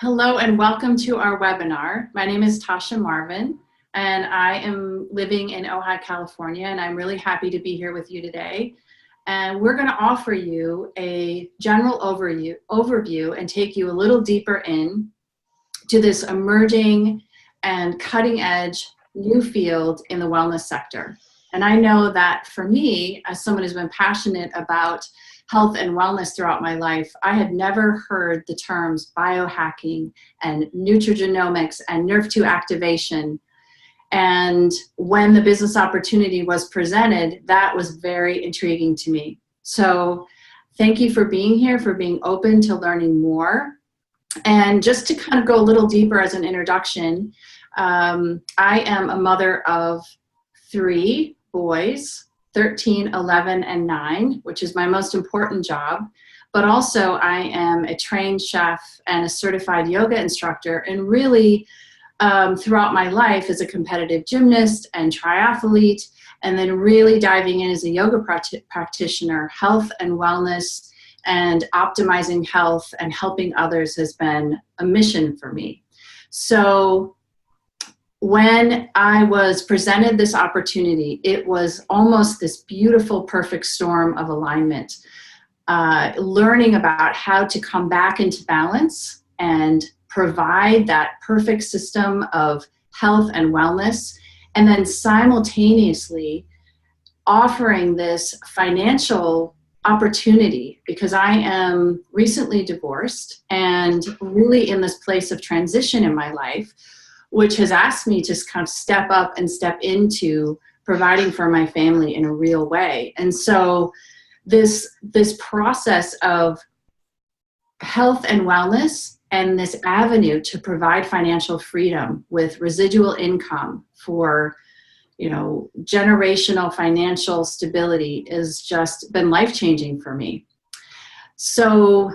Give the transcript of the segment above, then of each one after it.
Hello and welcome to our webinar. My name is Tasha Marvin and I am living in Ojai, California, and I'm really happy to be here with you today. And we're going to offer you a general overview and take you a little deeper in to this emerging and cutting edge new field in the wellness sector. And I know that for me, as someone who's been passionate about health and wellness throughout my life, I had never heard the terms biohacking and nutrigenomics and NRF2 activation. And when the business opportunity was presented, that was very intriguing to me. So thank you for being here, for being open to learning more. And just to kind of go a little deeper as an introduction, I am a mother of 3 boys, 13, 11, and 9, which is my most important job. But also I am a trained chef and a certified yoga instructor, and really throughout my life as a competitive gymnast and triathlete, and then really diving in as a yoga practitioner, health and wellness and optimizing health and helping others has been a mission for me. So when I was presented this opportunity, it was almost this beautiful, perfect storm of alignment. Learning about how to come back into balance and provide that perfect system of health and wellness, and then simultaneously offering this financial opportunity, because I am recently divorced and really in this place of transition in my life, which has asked me to kind of step up and step into providing for my family in a real way. And so this process of health and wellness and this avenue to provide financial freedom with residual income for, generational financial stability has just been life-changing for me. So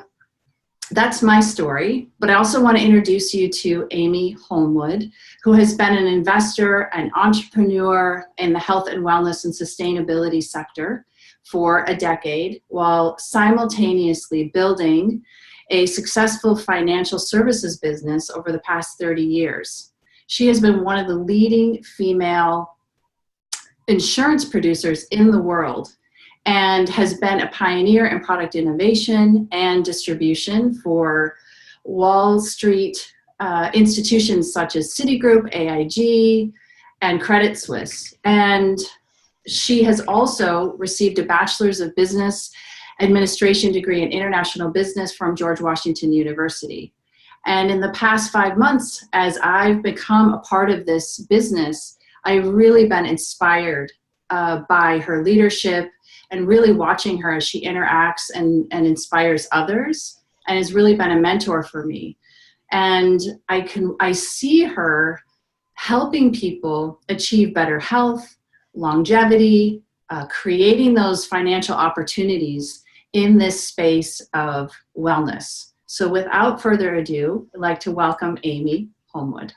that's my story, but I also want to introduce you to Amy Holmwood, who has been an investor and entrepreneur in the health and wellness and sustainability sector for a decade, while simultaneously building a successful financial services business over the past 30 years. She has been one of the leading female insurance producers in the world, and has been a pioneer in product innovation and distribution for Wall Street institutions such as Citigroup, AIG, and Credit Suisse. And she has also received a Bachelor's of Business Administration degree in International Business from George Washington University. And in the past 5 months, as I've become a part of this business, I've really been inspired by her leadership, and really watching her as she interacts and inspires others, and has really been a mentor for me. And I see her helping people achieve better health, longevity, creating those financial opportunities in this space of wellness. So without further ado, I'd like to welcome Amy Holmwood.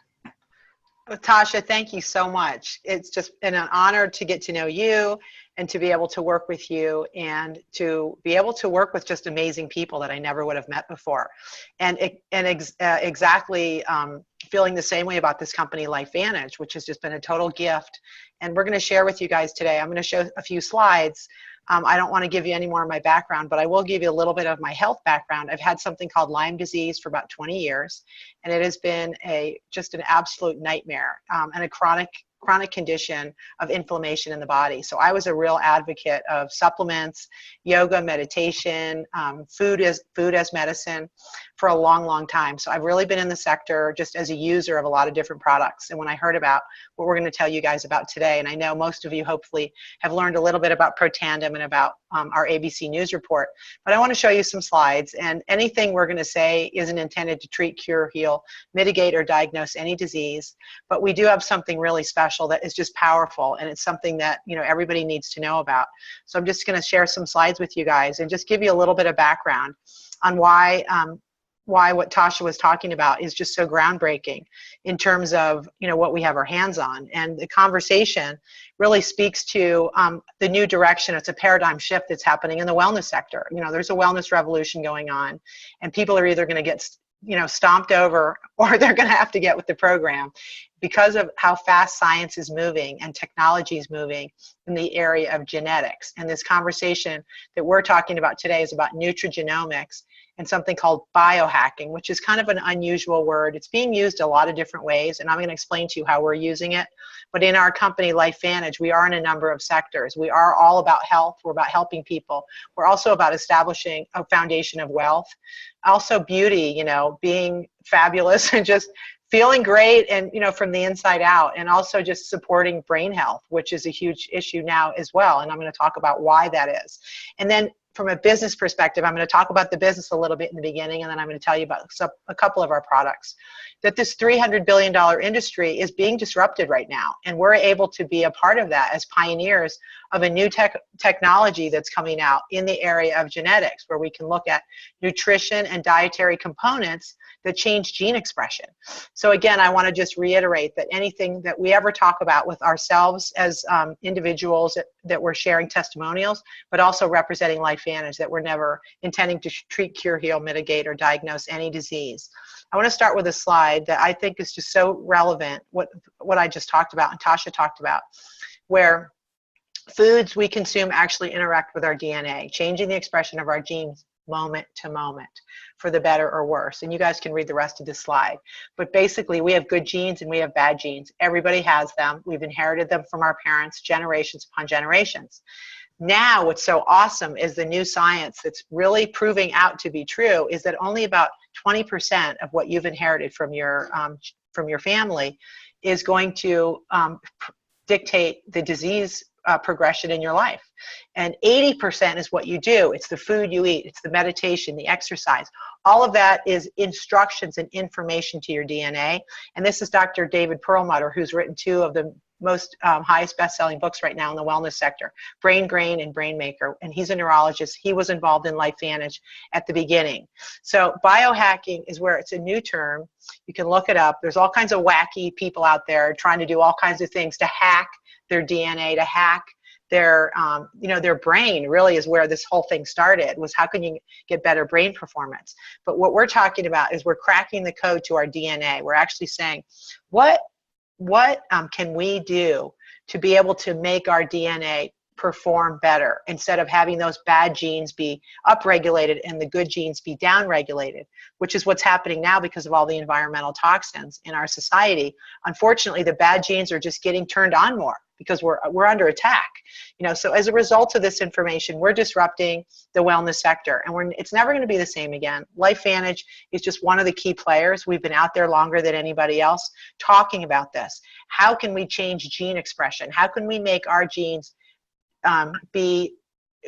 Well, Tasha, thank you so much. It's just been an honor to get to know you and to be able to work with you and to be able to work with just amazing people that I never would have met before. Exactly feeling the same way about this company, LifeVantage, which has just been a total gift. And we're going to share with you guys today. I'm going to show a few slides. I don't want to give you any more of my background, but I will give you a little bit of my health background. I've had something called Lyme disease for about 20 years, and it has been just an absolute nightmare and a chronic condition of inflammation in the body. So I was a real advocate of supplements, yoga, meditation, food as medicine for a long, long time. So I've really been in the sector just as a user of a lot of different products. And when I heard about what we're going to tell you guys about today, and I know most of you hopefully have learned a little bit about Protandim and about our ABC News report, but I want to show you some slides. And anything we're going to say isn't intended to treat, cure, heal, mitigate, or diagnose any disease. But we do have something really special that is just powerful, and it's something that everybody needs to know about. So I'm just going to share some slides with you guys and just give you a little bit of background on why what Tasha was talking about is just so groundbreaking in terms of what we have our hands on. And the conversation really speaks to the new direction. It's a paradigm shift that's happening in the wellness sector. There's a wellness revolution going on, and people are either going to get stomped over, or they're going to have to get with the program because of how fast science is moving and technology is moving in the area of genetics. And this conversation that we're talking about today is about nutrigenomics and something called biohacking, which is kind of an unusual word. It's being used a lot of different ways, and I'm going to explain to you how we're using it. But in our company, LifeVantage, we are in a number of sectors. We are all about health. We're about helping people. We're also about establishing a foundation of wealth. Also beauty, being fabulous and just feeling great and, from the inside out, and also just supporting brain health, which is a huge issue now as well. And I'm going to talk about why that is. And then from a business perspective, I'm going to talk about the business a little bit in the beginning, and then I'm going to tell you about a couple of our products. That this $300 billion industry is being disrupted right now, and we're able to be a part of that as pioneers of a new technology that's coming out in the area of genetics, where we can look at nutrition and dietary components that change gene expression. So again, I want to just reiterate that anything that we ever talk about with ourselves as individuals that we're sharing testimonials, but also representing LifeVantage, that we're never intending to treat, cure, heal, mitigate, or diagnose any disease. I want to start with a slide that I think is just so relevant, what I just talked about and Tasha talked about, where foods we consume actually interact with our DNA, changing the expression of our genes moment to moment for the better or worse. And you guys can read the rest of this slide. But basically, we have good genes and we have bad genes. Everybody has them. We've inherited them from our parents generations upon generations. Now, what's so awesome is the new science that's really proving out to be true is that only about 20% of what you've inherited from your family is going to dictate the disease progression in your life. And 80% is what you do. It's the food you eat. It's the meditation, the exercise. All of that is instructions and information to your DNA. And this is Dr. David Perlmutter, who's written 2 of the most highest best-selling books right now in the wellness sector, Brain Grain and Brain Maker. And he's a neurologist. He was involved in LifeVantage at the beginning. So biohacking is where it's a new term. You can look it up. There's all kinds of wacky people out there trying to do all kinds of things to hack their DNA, to hack their brain. Really is where this whole thing started, was how can you get better brain performance. But what we're talking about is we're cracking the code to our DNA. We're actually saying, what can we do to be able to make our DNA perform better, instead of having those bad genes be upregulated and the good genes be downregulated, which is what's happening now because of all the environmental toxins in our society. Unfortunately, the bad genes are just getting turned on more because we're under attack. So as a result of this information, we're disrupting the wellness sector, and it's never going to be the same again. LifeVantage is just one of the key players. We've been out there longer than anybody else talking about this. How can we change gene expression? How can we make our genes be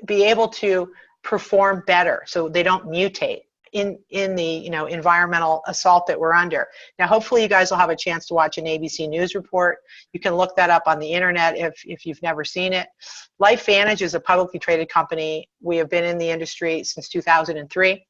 able to perform better so they don't mutate in the environmental assault that we're under. Now, hopefully you guys will have a chance to watch an ABC News report. You can look that up on the internet if you've never seen it. LifeVantage is a publicly traded company. We have been in the industry since 2003.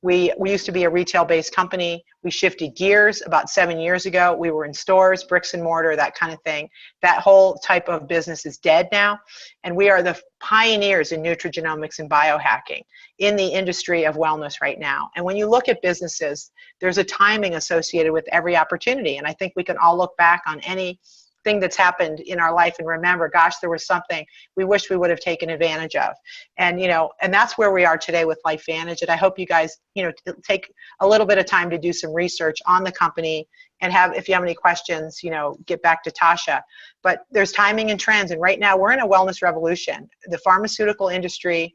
We used to be a retail-based company. We shifted gears about 7 years ago. We were in stores, bricks and mortar, that kind of thing. That whole type of business is dead now. And we are the pioneers in nutrigenomics and biohacking in the industry of wellness right now. And when you look at businesses, there's a timing associated with every opportunity. And I think we can all look back on any thing that's happened in our life and remember, gosh, there was something we wish we would have taken advantage of. And and that's where we are today with LifeVantage. And I hope you guys take a little bit of time to do some research on the company, and if you have any questions, get back to Tasha. But there's timing and trends, and right now we're in a wellness revolution. The pharmaceutical industry,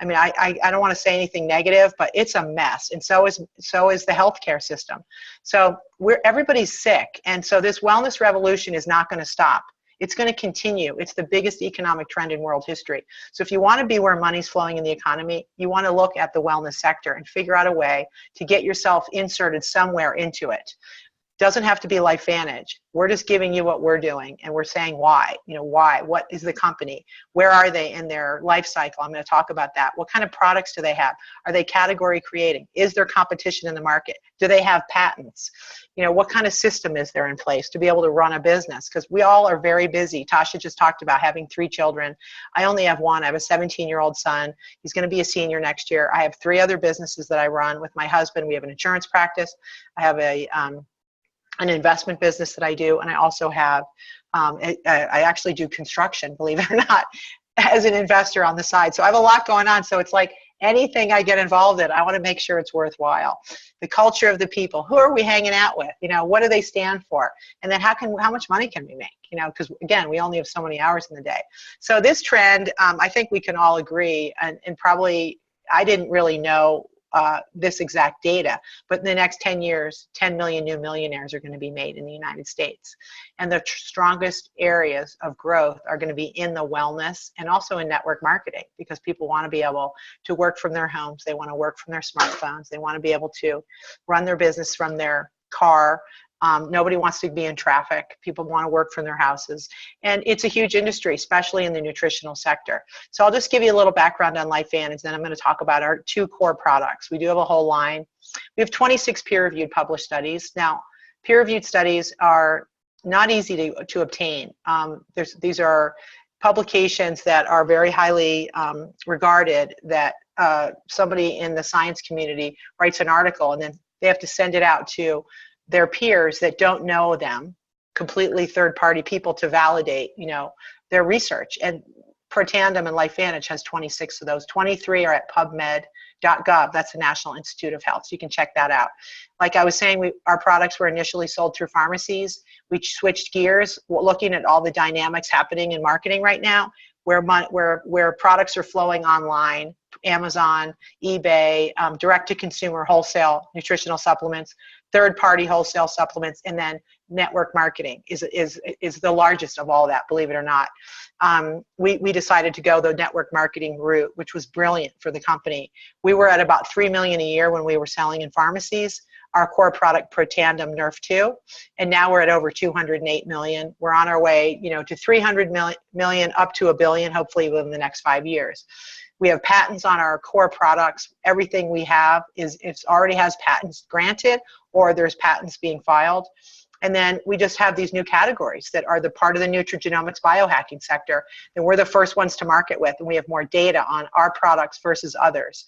I mean, I don't want to say anything negative, but it's a mess, and so is the healthcare system. So everybody's sick, and so this wellness revolution is not going to stop. It's going to continue. It's the biggest economic trend in world history. So if you want to be where money's flowing in the economy, you want to look at the wellness sector and figure out a way to get yourself inserted somewhere into it. Doesn't have to be LifeVantage. We're just giving you what we're doing, and we're saying why. Why? What is the company? Where are they in their life cycle? I'm going to talk about that. What kind of products do they have? Are they category creating? Is there competition in the market? Do they have patents? What kind of system is there in place to be able to run a business? Because we all are very busy. Tasha just talked about having 3 children. I only have one. I have a 17-year-old son. He's going to be a senior next year. I have 3 other businesses that I run with my husband. We have an insurance practice. I have an investment business that I do, and I also have, I actually do construction, believe it or not, as an investor on the side. So I have a lot going on. So it's like anything I get involved in, I want to make sure it's worthwhile. The culture of the people, who are we hanging out with? What do they stand for? And then how much money can we make? Because again, we only have so many hours in the day. So this trend, I think we can all agree, and probably I didn't really know this exact data, but in the next 10 years, 10 million new millionaires are going to be made in the United States. And the strongest areas of growth are going to be in the wellness and also in network marketing, because people want to be able to work from their homes. They want to work from their smartphones. They want to be able to run their business from their car. Nobody wants to be in traffic. People want to work from their houses. And it's a huge industry, especially in the nutritional sector. So I'll just give you a little background on LifeVantage, then I'm going to talk about our 2 core products. We do have a whole line. We have 26 peer-reviewed published studies. Now, peer-reviewed studies are not easy to obtain. These are publications that are very highly regarded, that somebody in the science community writes an article, and then they have to send it out to their peers that don't know them, completely third-party people, to validate, their research. And Protandim and LifeVantage has 26 of those. 23 are at PubMed.gov. That's the National Institute of Health. So you can check that out. Like I was saying, our products were initially sold through pharmacies. We switched gears, looking at all the dynamics happening in marketing right now, where products are flowing online, Amazon, eBay, direct-to-consumer wholesale nutritional supplements, third-party wholesale supplements, and then network marketing is the largest of all that, believe it or not. We decided to go the network marketing route, which was brilliant for the company. We were at about $3 million a year when we were selling in pharmacies. Our core product, Protandim NRF2, and now we're at over 208 million. We're on our way, to 300 million, up to $1 billion, hopefully within the next 5 years. We have patents on our core products. Everything we have already has patents granted, or there's patents being filed. And then we just have these new categories that are the part of the Nutrigenomics biohacking sector that we're the first ones to market with, and we have more data on our products versus others.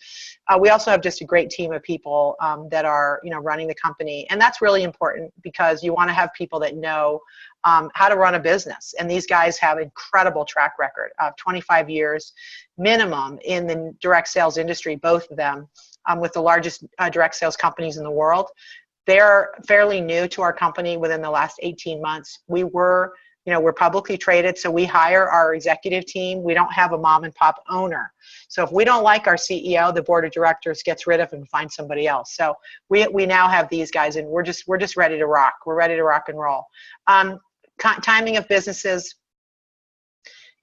We also have just a great team of people that are running the company, and that's really important, because you want to have people that know how to run a business. And these guys have incredible track record of 25 years minimum in the direct sales industry, both of them, with the largest direct sales companies in the world. They're fairly new to our company within the last 18 months. We're publicly traded, so we hire our executive team. We don't have a mom and pop owner. So if we don't like our CEO, the board of directors gets rid of him and finds somebody else. So we now have these guys, and we're just ready to rock. We're ready to rock and roll. Timing of businesses.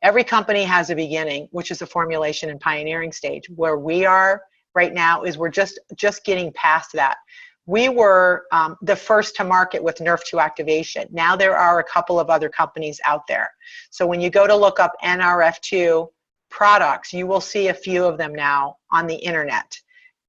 Every company has a beginning, which is a formulation and pioneering stage. Where we are right now is we're just getting past that. We were the first to market with NRF2 activation. Now there are a couple of other companies out there. So when you go to look up NRF2 products, you will see a few of them now on the internet.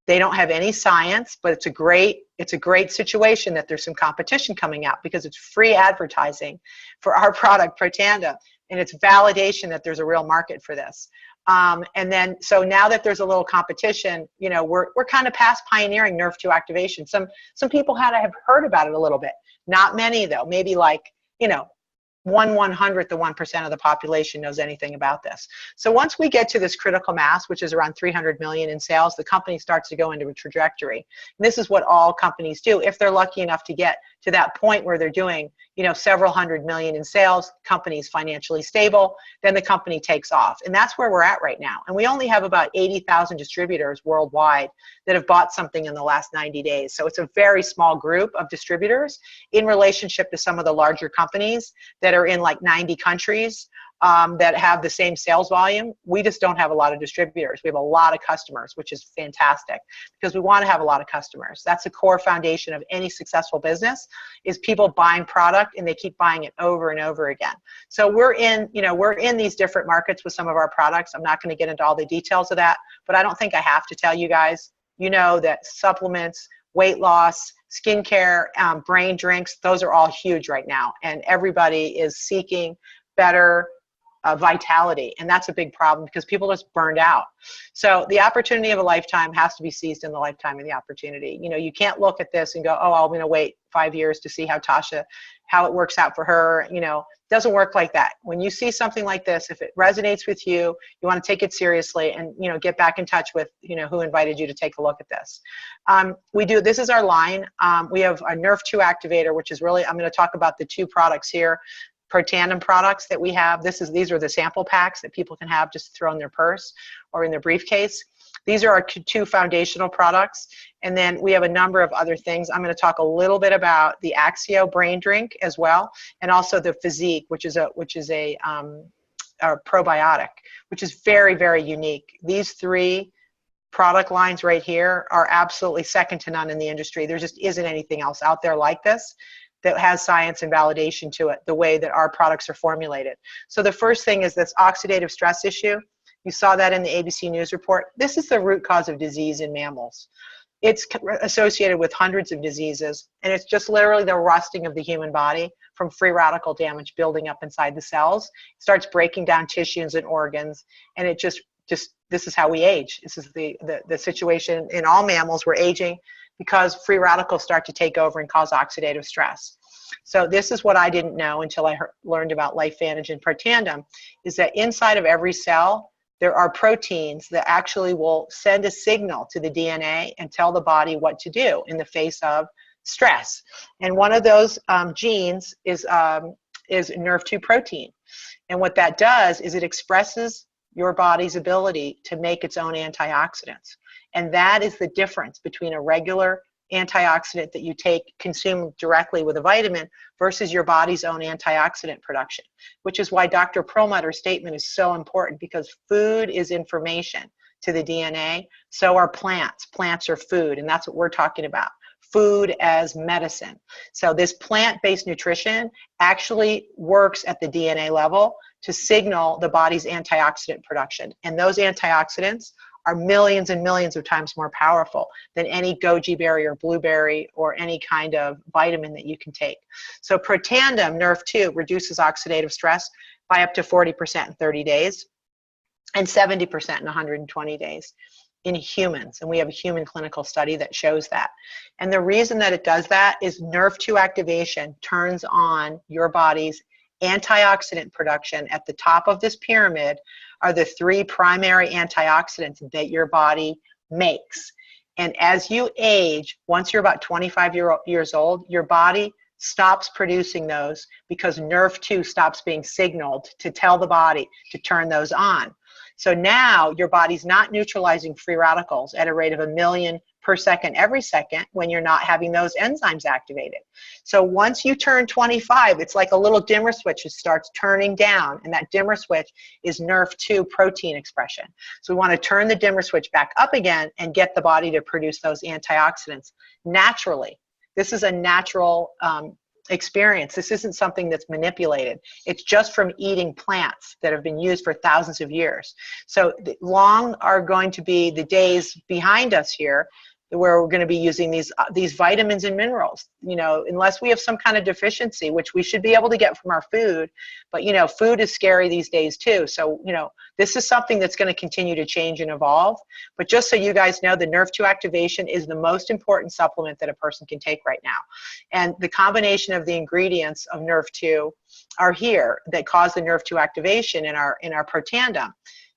They don't have any science, but it's a great situation that there's some competition coming out, because it's free advertising for our product, Protandim, and it's validation that there's a real market for this. And then, so now that there's a little competition, we're kind of past pioneering NRF2 activation. Some people have heard about it a little bit. Not many though, maybe like, 1/100th of 1% of the population knows anything about this. So once we get to this critical mass, which is around 300 million in sales, the company starts to go into a trajectory. And this is what all companies do. If they're lucky enough to get to that point where they're doing, several hundred million in sales, company's financially stable, then the company takes off. And that's where we're at right now. And we only have about 80,000 distributors worldwide that have bought something in the last 90 days. So it's a very small group of distributors in relationship to some of the larger companies that are in like 90 countries. that have the same sales volume. We just don't have a lot of distributors. We have a lot of customers, which is fantastic because we want to have a lot of customers. That's the core foundation of any successful business, is people buying product and they keep buying it over and over again. So we're in these different markets with some of our products. I'm not going to get into all the details of that, but I don't think I have to tell you guys. You know that supplements, weight loss, skincare, brain drinks, those are all huge right now. And everybody is seeking better vitality. And that's a big problem because people are just burned out. So the opportunity of a lifetime has to be seized in the lifetime of the opportunity. You know, you can't look at this and go, oh, I'm going to wait 5 years to see how it works out for her. You know, it doesn't work like that. When you see something like this, if it resonates with you, you want to take it seriously and, you know, get back in touch with, you know, who invited you to take a look at this. This is our line. We have a NRF2 activator, which is really, I'm going to talk about the two products here. Protandim products that we have. These are the sample packs that people can have just throw in their purse or in their briefcase. These are our two foundational products. And then we have a number of other things. I'm going to talk a little bit about the Axio brain drink as well, and also the Physique, which is a probiotic, which is very, very unique. These three product lines right here are absolutely second to none in the industry. There just isn't anything else out there like this that has science and validation to it, the way that our products are formulated. So the first thing is this oxidative stress issue. You saw that in the ABC News report. This is the root cause of disease in mammals. It's associated with hundreds of diseases, and it's just literally the rusting of the human body from free radical damage building up inside the cells. It starts breaking down tissues and organs, and it just this is how we age. This is the situation in all mammals. We're aging because free radicals start to take over and cause oxidative stress. So this is what I didn't know until I learned about LifeVantage and Protandim, is that inside of every cell, there are proteins that actually will send a signal to the DNA and tell the body what to do in the face of stress. And one of those genes is NRF2 protein. And what that does is it expresses your body's ability to make its own antioxidants. And that is the difference between a regular antioxidant that you consume directly with a vitamin versus your body's own antioxidant production, which is why Dr. Perlmutter's statement is so important, because food is information to the DNA. So are plants. Plants are food, and that's what we're talking about. Food as medicine. So this plant-based nutrition actually works at the DNA level to signal the body's antioxidant production. And those antioxidants are millions and millions of times more powerful than any goji berry or blueberry or any kind of vitamin that you can take. So Protandim, NRF2, reduces oxidative stress by up to 40% in 30 days and 70% in 120 days in humans. And we have a human clinical study that shows that. And the reason that it does that is NRF2 activation turns on your body's antioxidant production. At the top of this pyramid are the three primary antioxidants that your body makes. And as you age, once you're about 25 years old, your body stops producing those because NRF2 stops being signaled to tell the body to turn those on. So now your body's not neutralizing free radicals at a rate of 1 million per second every second when you're not having those enzymes activated. So once you turn 25, it's like a little dimmer switch. It starts turning down, and that dimmer switch is NRF2 protein expression. So we want to turn the dimmer switch back up again and get the body to produce those antioxidants naturally. This is a natural experience. This isn't something that's manipulated. It's just from eating plants that have been used for thousands of years. So long are going to be the days behind us here where we're going to be using these vitamins and minerals, you know, unless we have some kind of deficiency, which we should be able to get from our food. But, you know, food is scary these days too. So, you know, this is something that's going to continue to change and evolve. But just so you guys know, the NRF2 activation is the most important supplement that a person can take right now. And the combination of the ingredients of NRF2 are here that cause the NRF2 activation in our Protandim.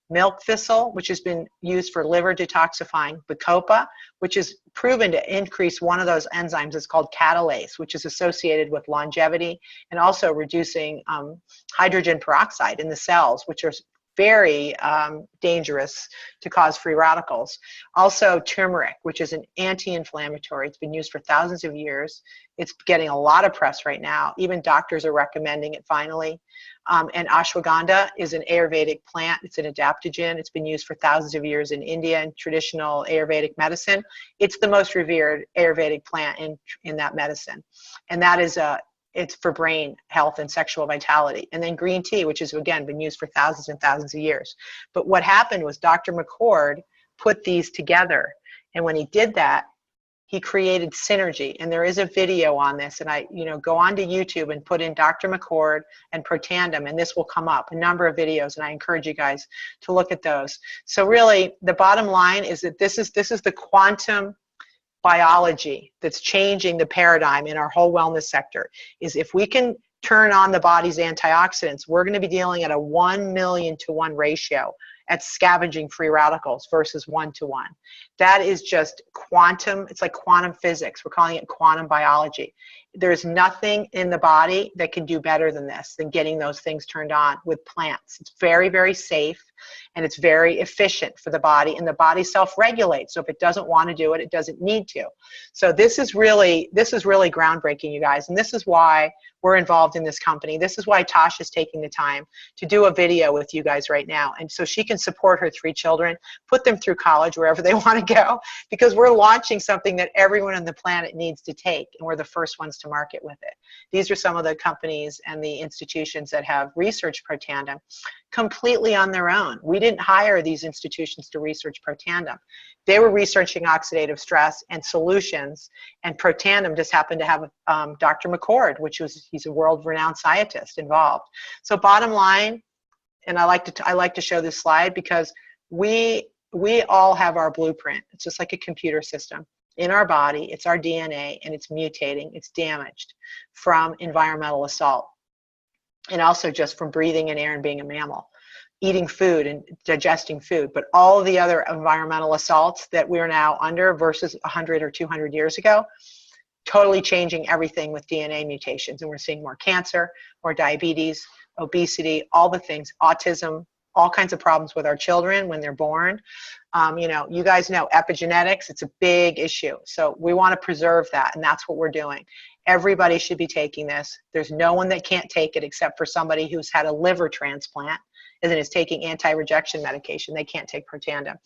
Milk thistle, which has been used for liver detoxifying. Bacopa, which is proven to increase one of those enzymes. It's called catalase, which is associated with longevity and also reducing hydrogen peroxide in the cells, which are very dangerous to cause free radicals. Also turmeric, which is an anti-inflammatory. It's been used for thousands of years. It's getting a lot of press right now. Even doctors are recommending it finally. And ashwagandha is an Ayurvedic plant. It's an adaptogen. It's been used for thousands of years in India and traditional Ayurvedic medicine. It's the most revered Ayurvedic plant in that medicine. And that is it's for brain health and sexual vitality. And then green tea, which has, again, been used for thousands and thousands of years. But what happened was Dr. McCord put these together. And when he did that, he created synergy. And there is a video on this. And go onto YouTube and put in Dr. McCord and Protandim, and this will come up, a number of videos. And I encourage you guys to look at those. So really, the bottom line is that this is the quantum biology that's changing the paradigm in our whole wellness sector. Is if we can turn on the body's antioxidants, we're going to be dealing at a 1 million to 1 ratio at scavenging free radicals versus 1 to 1. That is just quantum. It's like quantum physics. We're calling it quantum biology. There's nothing in the body that can do better than this, than getting those things turned on with plants. It's very, very safe, and it's very efficient for the body, and the body self-regulates. So if it doesn't want to do it, it doesn't need to. So this is really groundbreaking, you guys, and this is why we're involved in this company. This is why Tasha is taking the time to do a video with you guys right now, and so she can support her 3 children, put them through college wherever they want to go, because we're launching something that everyone on the planet needs to take, and we're the first ones to market with it. These are some of the companies and the institutions that have researched Protandim completely on their own. We didn't hire these institutions to research Protandim. They were researching oxidative stress and solutions, and Protandim just happened to have Dr. McCord, he's a world-renowned scientist involved. So bottom line, and I like to show this slide because we all have our blueprint. It's just like a computer system. In our body, it's our DNA, and it's mutating, it's damaged from environmental assault, and also just from breathing in air and being a mammal, eating food and digesting food. But all of the other environmental assaults that we're now under versus 100 or 200 years ago, totally changing everything with DNA mutations. And we're seeing more cancer, more diabetes, obesity, all the things, autism, all kinds of problems with our children when they're born. You guys know epigenetics, it's a big issue. So we want to preserve that, and that's what we're doing. Everybody should be taking this. There's no one that can't take it except for somebody who's had a liver transplant and is taking anti-rejection medication. They can't take Protandim.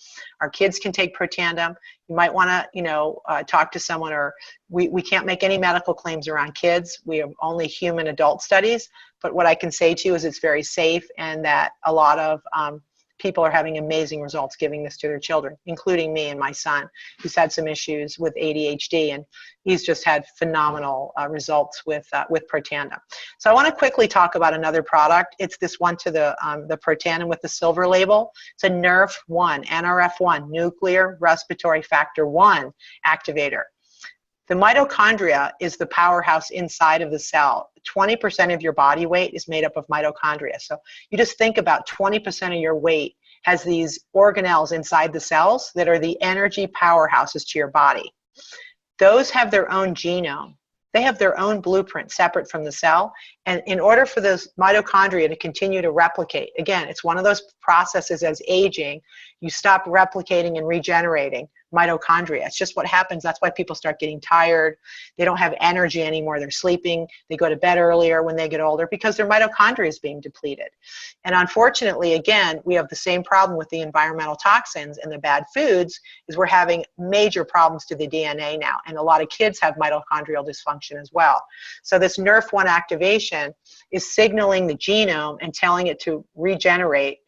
Our kids can take Protandim. You might want to, talk to someone, or we can't make any medical claims around kids. We have only human adult studies. But what I can say to you is it's very safe, and that a lot of people are having amazing results giving this to their children, including me and my son, who's had some issues with ADHD, and he's just had phenomenal results with Protandim. So I want to quickly talk about another product. It's this one to the Protandim with the silver label. It's a NRF1, NRF1, nuclear respiratory factor 1 activator. The mitochondria is the powerhouse inside of the cell. 20% of your body weight is made up of mitochondria. So you just think about 20% of your weight has these organelles inside the cells that are the energy powerhouses to your body. Those have their own genome. They have their own blueprint separate from the cell. And in order for those mitochondria to continue to replicate, again, it's one of those processes as aging, you stop replicating and regenerating mitochondria. It's just what happens. That's why people start getting tired. They don't have energy anymore. They're sleeping. They go to bed earlier when they get older because their mitochondria is being depleted. And unfortunately, again, we have the same problem with the environmental toxins and the bad foods, is we're having major problems to the DNA now. And a lot of kids have mitochondrial dysfunction as well. So this NRF1 activation is signaling the genome and telling it to regenerate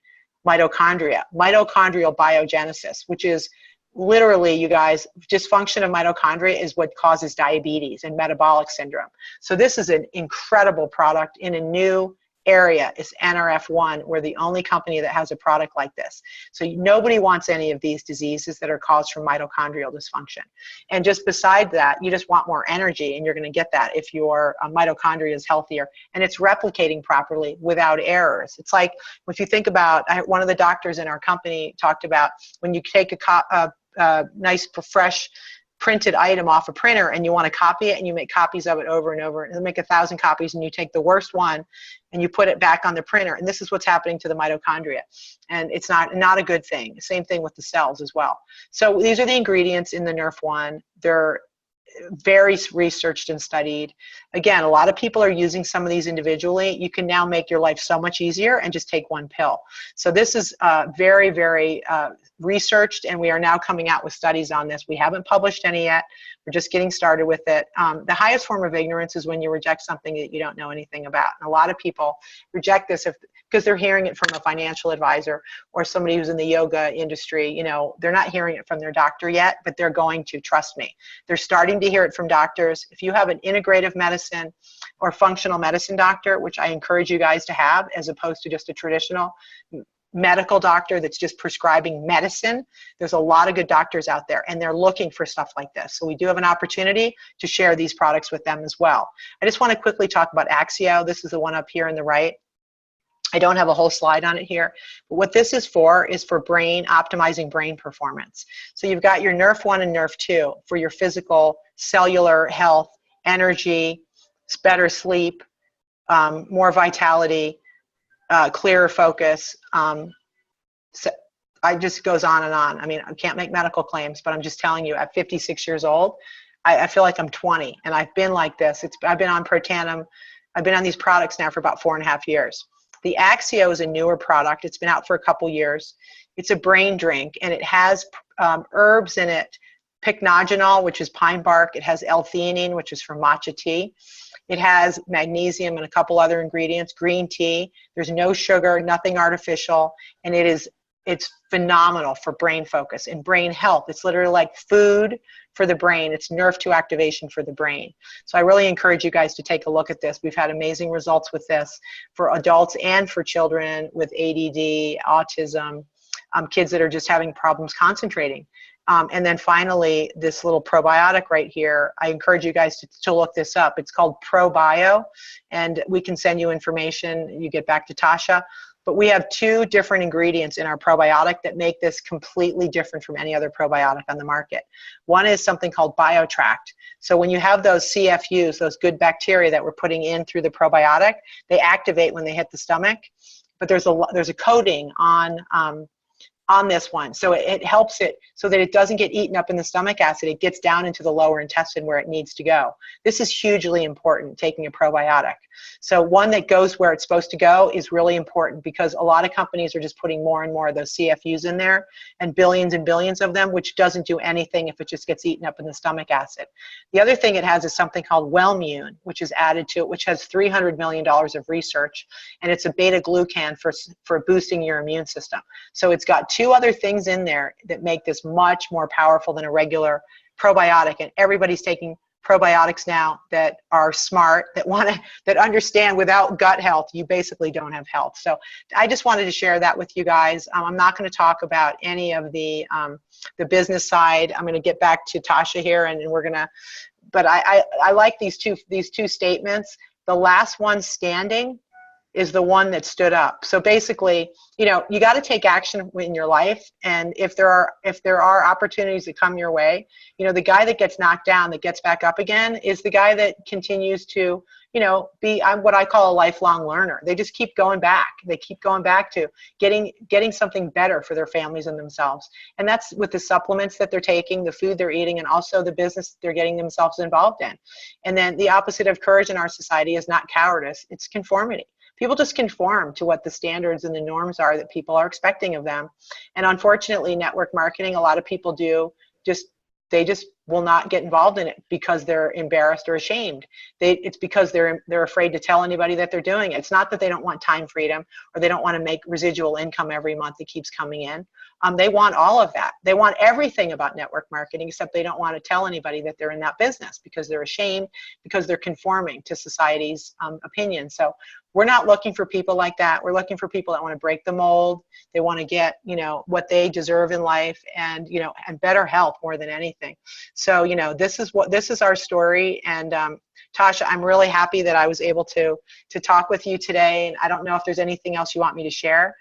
mitochondria, mitochondrial biogenesis, which is literally, you guys, dysfunction of mitochondria is what causes diabetes and metabolic syndrome. So this is an incredible product in a new area. It's NRF1. We're the only company that has a product like this. So nobody wants any of these diseases that are caused from mitochondrial dysfunction. And just beside that, you just want more energy, and you're going to get that if your mitochondria is healthier and it's replicating properly without errors. It's like, if you think about, one of the doctors in our company talked about when you take a nice, fresh printed item off a printer and you want to copy it, and you make copies of it over and over, and make 1,000 copies, and you take the worst one and you put it back on the printer. And this is what's happening to the mitochondria. And it's not a good thing. Same thing with the cells as well. So these are the ingredients in the NRF1. They're very researched and studied. Again, a lot of people are using some of these individually. You can now make your life so much easier and just take one pill. So this is very, very researched, and we are now coming out with studies on this. We haven't published any yet. We're just getting started with it. The highest form of ignorance is when you reject something that you don't know anything about. And a lot of people reject this because they're hearing it from a financial advisor or somebody who's in the yoga industry. You know, they're not hearing it from their doctor yet, but they're going to, trust me. They're starting to hear it from doctors. If you have an integrative medicine or functional medicine doctor, which I encourage you guys to have, as opposed to just a traditional medical doctor that's just prescribing medicine, there's a lot of good doctors out there, and they're looking for stuff like this. So we do have an opportunity to share these products with them as well. I just want to quickly talk about Axio. This is the one up here on the right. I don't have a whole slide on it here, but what this is for optimizing brain performance. So you've got your NRF1 and NRF2 for your physical, cellular health, energy, better sleep, more vitality, clearer focus. So it just goes on and on. I mean, I can't make medical claims, but I'm just telling you, at 56 years old, I feel like I'm 20, and I've been like this. I've been on Protandim. I've been on these products now for about 4.5 years. The Axio is a newer product. It's been out for a couple years. It's a brain drink, and it has herbs in it, pycnogenol, which is pine bark. It has L-theanine, which is from matcha tea. It has magnesium and a couple other ingredients, green tea. There's no sugar, nothing artificial, and it's phenomenal for brain focus and brain health. It's literally like food for the brain. It's NRF2 activation for the brain. So I really encourage you guys to take a look at this. We've had amazing results with this for adults and for children with ADD, autism, kids that are just having problems concentrating. And then finally, this little probiotic right here, I encourage you guys to look this up. It's called ProBio, and we can send you information. You get back to Tasha. But we have 2 different ingredients in our probiotic that make this completely different from any other probiotic on the market. One is something called BioTract. So when you have those CFUs, those good bacteria that we're putting in through the probiotic, they activate when they hit the stomach. But there's a coating on this one. So it helps it so that it doesn't get eaten up in the stomach acid. It gets down into the lower intestine where it needs to go. This is hugely important, taking a probiotic. So one that goes where it's supposed to go is really important, because a lot of companies are just putting more and more of those CFUs in there, and billions of them, which doesn't do anything if it just gets eaten up in the stomach acid. The other thing it has is something called Wellmune, which is added to it, which has $300 million of research, and it's a beta-glucan for boosting your immune system. So it's got 2 other things in there that make this much more powerful than a regular probiotic, and everybody's taking probiotics now that are smart, that understand without gut health, you basically don't have health. So I just wanted to share that with you guys. I'm not going to talk about any of the business side. I'm going to get back to Tasha here, and we're going to, but I like these two statements. The last one standing is the one that stood up. So basically, you know, you got to take action in your life, and if there are opportunities that come your way, you know, the guy that gets knocked down that gets back up again is the guy that continues to, you know, be what I call a lifelong learner. They just keep going back. They keep going back to getting something better for their families and themselves. And that's with the supplements that they're taking, the food they're eating, and also the business they're getting themselves involved in. And then the opposite of courage in our society is not cowardice, it's conformity. People just conform to what the standards and the norms are that people are expecting of them. And unfortunately, network marketing, a lot of people they just will not get involved in it because they're embarrassed or ashamed. It's because they're afraid to tell anybody that they're doing it. It's not that they don't want time freedom or they don't want to make residual income every month that keeps coming in. They want all of that. They want everything about network marketing, except they don't want to tell anybody that they're in that business because they're ashamed, because they're conforming to society's opinion. So we're not looking for people like that. We're looking for people that want to break the mold. They want to get, you know, what they deserve in life, and, you know, and better health more than anything. So, you know, this is our story. And Tasha, I'm really happy that I was able to talk with you today. And I don't know if there's anything else you want me to share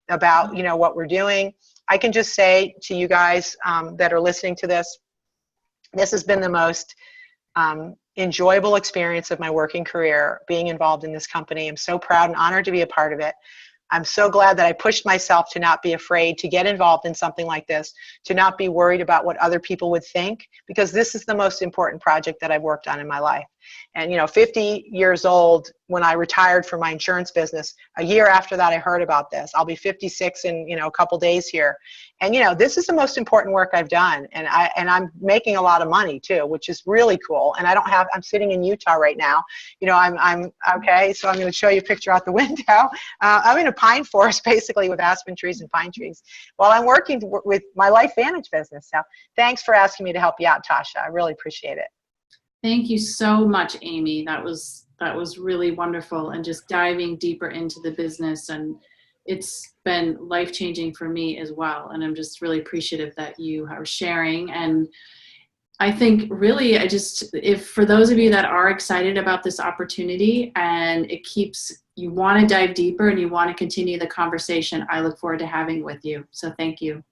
about, you know, what we're doing. I can just say to you guys that are listening to this, This has been the most enjoyable experience of my working career, being involved in this company. I'm so proud and honored to be a part of it. I'm so glad that I pushed myself to not be afraid to get involved in something like this, to not be worried about what other people would think, because this is the most important project that I've worked on in my life. And, 50 years old when I retired from my insurance business, a year after that I heard about this. I'll be 56 in, a couple days here. And, this is the most important work I've done. And I'm making a lot of money too, which is really cool. And I'm sitting in Utah right now. I'm okay. So I'm going to show you a picture out the window. I'm in a pine forest basically with aspen trees and pine trees while I'm working with my LifeVantage business. So thanks for asking me to help you out, Tasha. I really appreciate it. Thank you so much, Amy. That was really wonderful, and just diving deeper into the business, and it's been life-changing for me as well. And I'm just really appreciative that you are sharing. And I think really, if for those of you that are excited about this opportunity and you want to dive deeper and you want to continue the conversation, I look forward to having with you. So thank you.